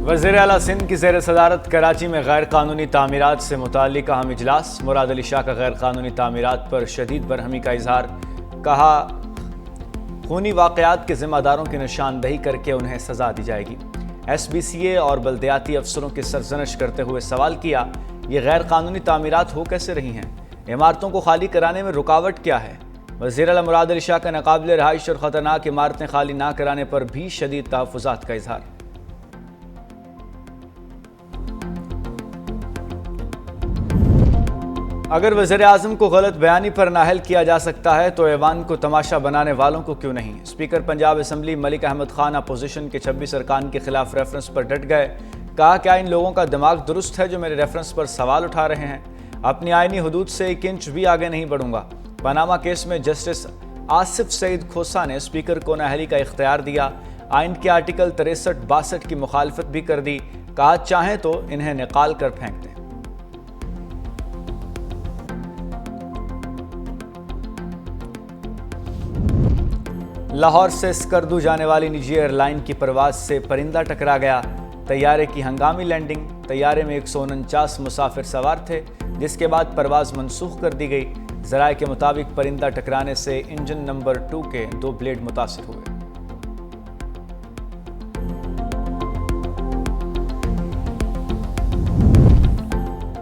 وزیر اعلیٰ سندھ کی زیر صدارت کراچی میں غیر قانونی تعمیرات سے متعلق اہم اجلاس۔ مراد علی شاہ کا غیر قانونی تعمیرات پر شدید برہمی کا اظہار۔ کہا خونی واقعات کے ذمہ داروں کی نشاندہی کر کے انہیں سزا دی جائے گی۔ ایس بی سی اے اور بلدیاتی افسروں کی سرزنش کرتے ہوئے سوال کیا، یہ غیر قانونی تعمیرات ہو کیسے رہی ہیں؟ عمارتوں کو خالی کرانے میں رکاوٹ کیا ہے؟ وزیر اعلیٰ مراد علی شاہ کا ناقابل رہائش اور خطرناک عمارتیں خالی نہ کرانے پر بھی شدید تحفظات کا اظہار۔ اگر وزیر اعظم کو غلط بیانی پر نااہل کیا جا سکتا ہے تو ایوان کو تماشا بنانے والوں کو کیوں نہیں؟ Speaker Punjab assembly Malik Ahmad Khan opposition کے 26 ارکان کے خلاف ریفرنس پر ڈٹ گئے۔ کہا کیا ان لوگوں کا دماغ درست ہے جو میرے ریفرنس پر سوال اٹھا رہے ہیں؟ اپنی آئینی حدود سے 1 انچ بھی آگے نہیں بڑھوں گا۔ پاناما کیس میں جسٹس آصف سعید کھوسا نے اسپیکر کو نااہلی کا اختیار دیا۔ آئین کے آرٹیکل 63-62 کی مخالفت بھی کر دی۔ کہا چاہیں تو انہیں نکال کر پھینک دیں۔ لاہور سے اسکردو جانے والی نجی ایئر لائن کی پرواز سے پرندہ ٹکرا گیا۔ طیارے کی ہنگامی لینڈنگ۔ طیارے میں 149 مسافر سوار تھے، جس کے بعد پرواز منسوخ کر دی گئی۔ ذرائع کے مطابق پرندہ ٹکرانے سے انجن نمبر 2 کے 2 بلیڈ متاثر ہوئے۔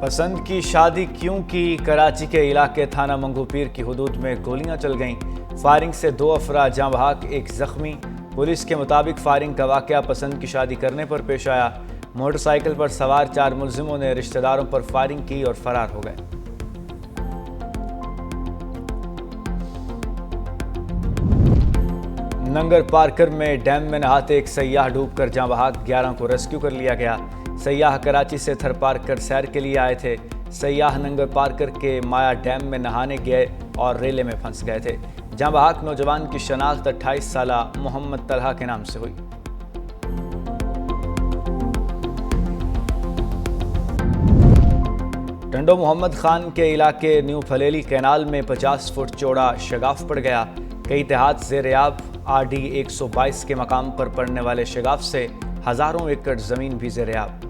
پسند کی شادی کیوں کی؟ کراچی کے علاقے تھانہ منگو پیر کی حدود میں گولیاں چل گئیں۔ فائرنگ سے 2 افراد جاں بحق، 1 زخمی۔ پولیس کے مطابق فائرنگ کا واقعہ پسند کی شادی کرنے پر پیش آیا۔ موٹر سائیکل پر سوار 4 ملزموں نے رشتہ داروں پر فائرنگ کی اور فرار ہو گئے۔ ننگر پارکر میں ڈیم میں نہاتے ایک سیاح ڈوب کر جاں بحق، 11 کو ریسکیو کر لیا گیا۔ سیاح کراچی سے تھر پارک کر سیر کے لیے آئے تھے۔ سیاح ننگر پارکر کے مایا ڈیم میں نہانے گئے اور ریلے میں پھنس گئے تھے۔ جاں بحق نوجوان کی شناخت 28 سالہ محمد طلحہ کے نام سے ہوئی۔ ٹنڈو محمد خان کے علاقے نیو پھلیلی کینال میں 50 فٹ چوڑا شگاف پڑ گیا۔ کئی دیہات زیر آب۔ RD 122 کے مقام پر پڑنے والے شگاف سے ہزاروں ایکڑ زمین بھی زیر آب۔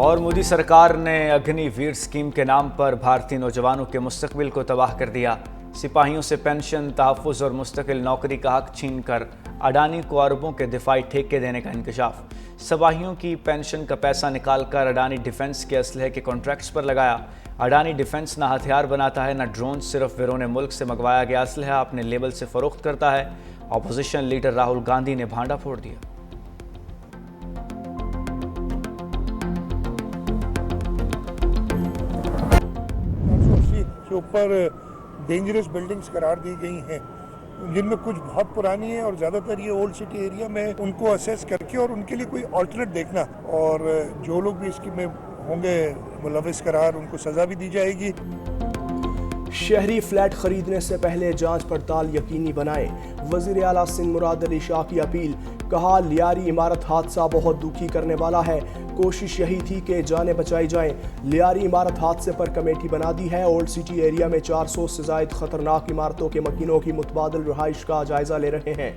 اور مودی سرکار نے اگنی ویر اسکیم کے نام پر بھارتی نوجوانوں کے مستقبل کو تباہ کر دیا۔ سپاہیوں سے پینشن، تحفظ اور مستقل نوکری کا حق چھین کر اڈانی کو اربوں کے دفاعی ٹھیکے دینے کا انکشاف۔ سپاہیوں کی پینشن کا پیسہ نکال کر اڈانی ڈیفنس کے اسلحے کے کانٹریکٹس پر لگایا۔ اڈانی ڈیفنس نہ ہتھیار بناتا ہے نہ ڈرون، صرف بیرون ملک سے منگوایا گیا اسلحہ اپنے لیبل سے فروخت کرتا ہے۔ اپوزیشن لیڈر راہل گاندھی نے بھانڈا پھوڑ دیا۔ کے اوپر ڈینجرس بلڈنگز قرار دی گئی ہیں، جن میں کچھ بہت پرانی ہیں اور زیادہ تر یہ اولڈ سٹی ایریا میں، ان کو اسیس کر کے اور ان کے لیے کوئی آلٹرنیٹ دیکھنا، اور جو لوگ بھی اس میں ہوں گے ملوث قرار، ان کو سزا بھی دی جائے گی۔ شہری فلیٹ خریدنے سے پہلے جانچ پڑتال یقینی بنائیں، وزیر اعلیٰ سندھ مراد علی شاہ کی اپیل۔ کہا لیاری عمارت حادثہ بہت دکھی کرنے والا ہے، کوشش یہی تھی کہ جانیں بچائی جائیں۔ لیاری عمارت حادثے پر کمیٹی بنا دی ہے۔ اولڈ سٹی ایریا میں 400 سے زائد خطرناک عمارتوں کے مکینوں کی متبادل رہائش کا جائزہ لے رہے ہیں۔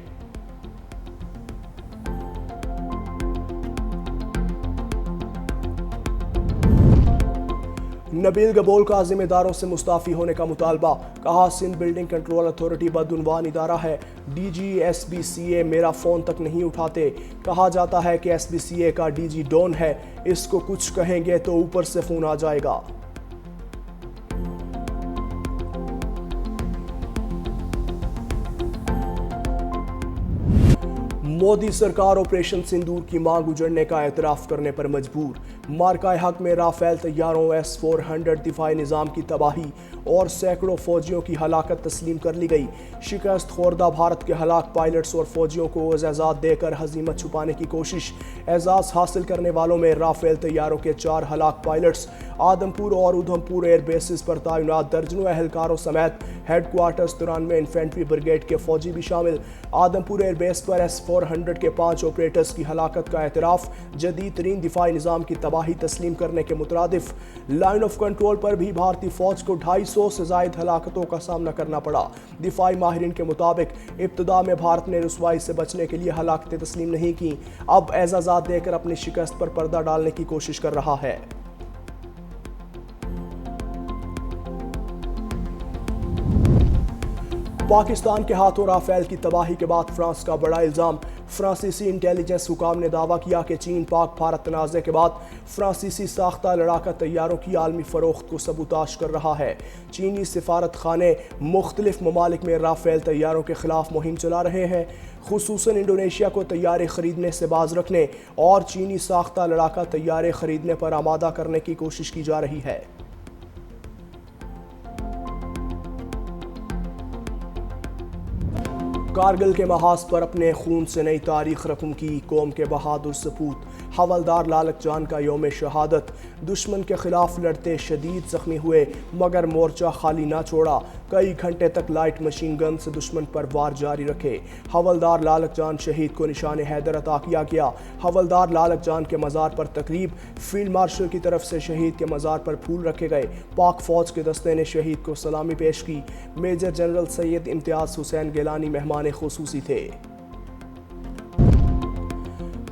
نبیل گبول کا ذمہ داروں سے مستعفی ہونے کا مطالبہ۔ کہا سندھ بلڈنگ کنٹرول اتھارٹی بدعنوان ادارہ ہے، DG SBCA میرا فون تک نہیں اٹھاتے۔ کہا جاتا ہے کہ SBCA کا DG ڈون ہے، اس کو کچھ کہیں گے تو اوپر سے فون آ جائے گا۔ مودی سرکار آپریشن سندور کی مانگ اجڑنے کا اعتراف کرنے پر مجبور۔ مارکہ حق میں رافیل طیاروں S-400 دفاعی نظام کی تباہی اور سینکڑوں فوجیوں کی ہلاکت تسلیم کر لی گئی۔ شکست خوردہ بھارت کے ہلاک پائلٹس اور فوجیوں کو اعزازات دے کر ہزیمت چھپانے کی کوشش۔ اعزاز حاصل کرنے والوں میں رافیل طیاروں کے 4 ہلاک پائلٹس، آدمپور اور ادھمپور ایئر بیسز پر تعینات درجنوں اہلکاروں سمیت ہیڈ کوارٹرز 93 انفینٹری بریگیڈ کے فوجی بھی شامل۔ آدمپور ایئر بیس پر S-400 S-400 کے 5 آپریٹرز کی ہلاکت کا اعتراف جدید ترین دفاعی نظام کی تباہی تسلیم کرنے کے مترادف لائن آف کنٹرول پر بھی بھارتی فوج کو 250 سے زائد ہلاکتوں کا سامنا کرنا پڑا۔ دفاعی ماہرین کے مطابق ابتدا میں بھارت نے رسوائی سے بچنے کے لیے ہلاکتیں تسلیم نہیں کی، اب اعزازات دے کر اپنی شکست پر پردہ ڈالنے کی کوشش کر رہا ہے۔ پاکستان کے ہاتھوں رافیل کی تباہی کے بعد فرانس کا بڑا الزام۔ فرانسیسی انٹیلیجنس حکام نے دعویٰ کیا کہ چین پاک بھارت تنازع کے بعد فرانسیسی ساختہ لڑاکا طیاروں کی عالمی فروخت کو سبوتاژ کر رہا ہے۔ چینی سفارت خانے مختلف ممالک میں رافیل طیاروں کے خلاف مہم چلا رہے ہیں، خصوصاً انڈونیشیا کو طیارے خریدنے سے باز رکھنے اور چینی ساختہ لڑاکا طیارے خریدنے پر آمادہ کرنے کی کوشش کی جا رہی ہے۔ کارگل کے محاذ پر اپنے خون سے نئی تاریخ رقم کی قوم کے بہادر سپوت حوالدار لالک جان کا یوم شہادت۔ دشمن کے خلاف لڑتے شدید زخمی ہوئے مگر مورچہ خالی نہ چھوڑا، کئی گھنٹے تک لائٹ مشین گن سے دشمن پر وار جاری رکھے۔ حوالدار لالک جان شہید کو نشان حیدر عطا کیا گیا۔ حوالدار لالک جان کے مزار پر تقریب، فیلڈ مارشل کی طرف سے شہید کے مزار پر پھول رکھے گئے۔ پاک فوج کے دستے نے شہید کو سلامی پیش کی۔ میجر جنرل سید امتیاز حسین گیلانی مہمان خصوصی تھے۔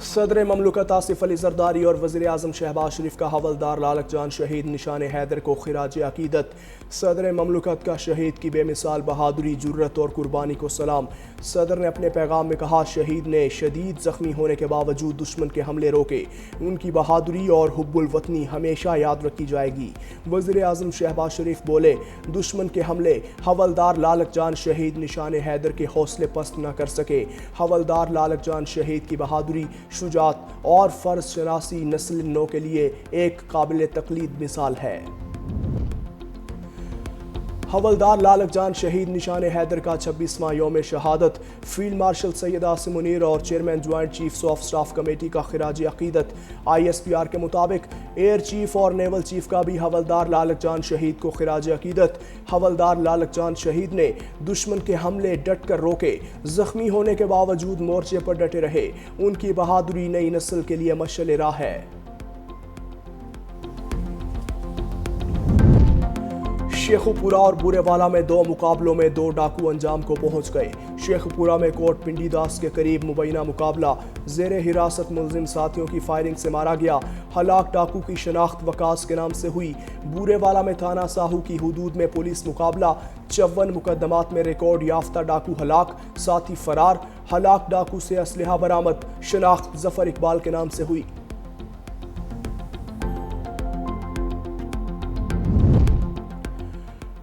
صدر مملکت آصف علی زرداری اور وزیر اعظم شہباز شریف کا حوالدار لالک جان شہید نشان حیدر کو خراج عقیدت۔ صدر مملکت کا شہید کی بے مثال بہادری، جرت اور قربانی کو سلام۔ صدر نے اپنے پیغام میں کہا، شہید نے شدید زخمی ہونے کے باوجود دشمن کے حملے روکے، ان کی بہادری اور حب الوطنی ہمیشہ یاد رکھی جائے گی۔ وزیر اعظم شہباز شریف بولے، دشمن کے حملے حوالدار لالک جان شہید نشان حیدر کے حوصلے پست نہ کر سکے۔ حوالدار لالک جان شہید کی بہادری، شجاعت اور فرض شناسی نسل نو کے لیے ایک قابل تقلید مثال ہے۔ حوالدار لالک جان شہید نشان حیدر کا 26واں یوم شہادت۔ فیلڈ مارشل سید عاصم منیر اور chairman joint chiefs of staff committee کا خراج عقیدت۔ ISPR کے مطابق ایئر چیف اور نیول چیف کا بھی حوالدار لالک جان شہید کو خراج عقیدت۔ حوالدار لالک جان شہید نے دشمن کے حملے ڈٹ کر روکے، زخمی ہونے کے باوجود مورچے پر ڈٹے رہے، ان کی بہادری نئی نسل کے لیے مشعل راہ ہے۔ شیخو پورہ اور بورے والا میں 2 مقابلوں میں 2 ڈاکو انجام کو پہنچ گئے۔ شیخو پورہ میں کوٹ پنڈی داس کے قریب مبینہ مقابلہ زیر حراست ملزم ساتھیوں کی فائرنگ سے مارا گیا۔ ہلاک ڈاکو کی شناخت وقاص کے نام سے ہوئی۔ بورے والا میں تھانہ ساہو کی حدود میں پولیس مقابلہ، 54 مقدمات میں ریکارڈ یافتہ ڈاکو ہلاک، ساتھی فرار۔ ہلاک ڈاکو سے اسلحہ برآمد، شناخت ظفر اقبال کے نام سے ہوئی۔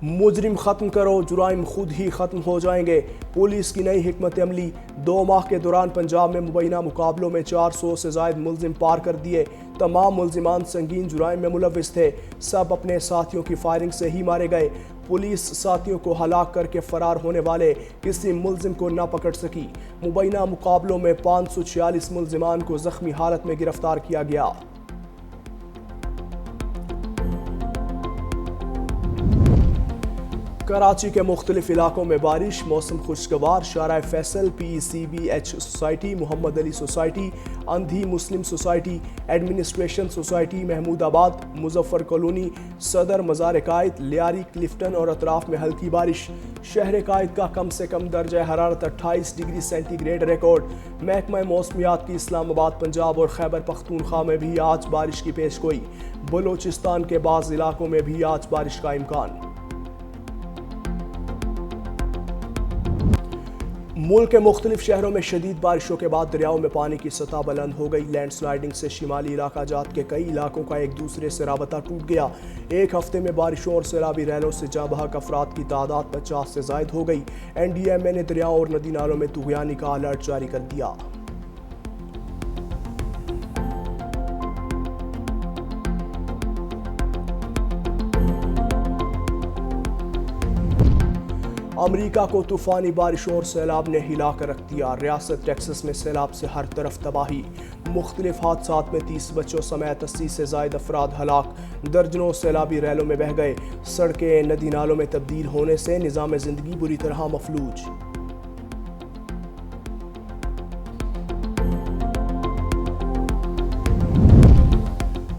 مجرم ختم کرو، جرائم خود ہی ختم ہو جائیں گے۔ پولیس کی نئی حکمت عملی۔ 2 ماہ کے دوران پنجاب میں مبینہ مقابلوں میں 400 سے زائد ملزم پار کر دیے۔ تمام ملزمان سنگین جرائم میں ملوث تھے، سب اپنے ساتھیوں کی فائرنگ سے ہی مارے گئے۔ پولیس ساتھیوں کو ہلاک کر کے فرار ہونے والے کسی ملزم کو نہ پکڑ سکی۔ مبینہ مقابلوں میں 546 ملزمان کو زخمی حالت میں گرفتار کیا گیا۔ کراچی کے مختلف علاقوں میں بارش، موسم خوشگوار۔ Shahrah Faisal, PCBH society, Muhammad Ali society, اندھی مسلم society, administration society, Mahmoodabad, Muzaffar colony, صدر، مزار قائد، لیاری، کلفٹن اور اطراف میں ہلکی بارش۔ شہر قائد کا کم سے کم درجہ حرارت 28 ڈگری سینٹی گریڈ ریکارڈ۔ محکمہ موسمیات کی اسلام آباد، پنجاب اور خیبر پختونخوا میں بھی آج بارش کی پیش گوئی۔ بلوچستان کے بعض علاقوں میں بھی آج بارش کا امکان۔ ملک کے مختلف شہروں میں شدید بارشوں کے بعد دریاؤں میں پانی کی سطح بلند ہو گئی۔ لینڈ سلائیڈنگ سے شمالی علاقہ جات کے کئی علاقوں کا ایک دوسرے سے رابطہ ٹوٹ گیا۔ ایک ہفتے میں بارشوں اور سیلابی ریلوں سے جاں بحق افراد کی تعداد 50 سے زائد ہو گئی۔ NDMA نے دریاؤں اور ندی نالوں میں طغیانی کا الرٹ جاری کر دیا۔ امریکہ کو طوفانی بارشوں اور سیلاب نے ہلا کر رکھ دیا۔ ریاست ٹیکسس میں سیلاب سے ہر طرف تباہی۔ مختلف حادثات میں 30 بچوں سمیت 80 سے زائد افراد ہلاک۔ درجنوں سیلابی ریلوں میں بہہ گئے۔ سڑکیں ندی نالوں میں تبدیل ہونے سے نظام زندگی بری طرح مفلوج۔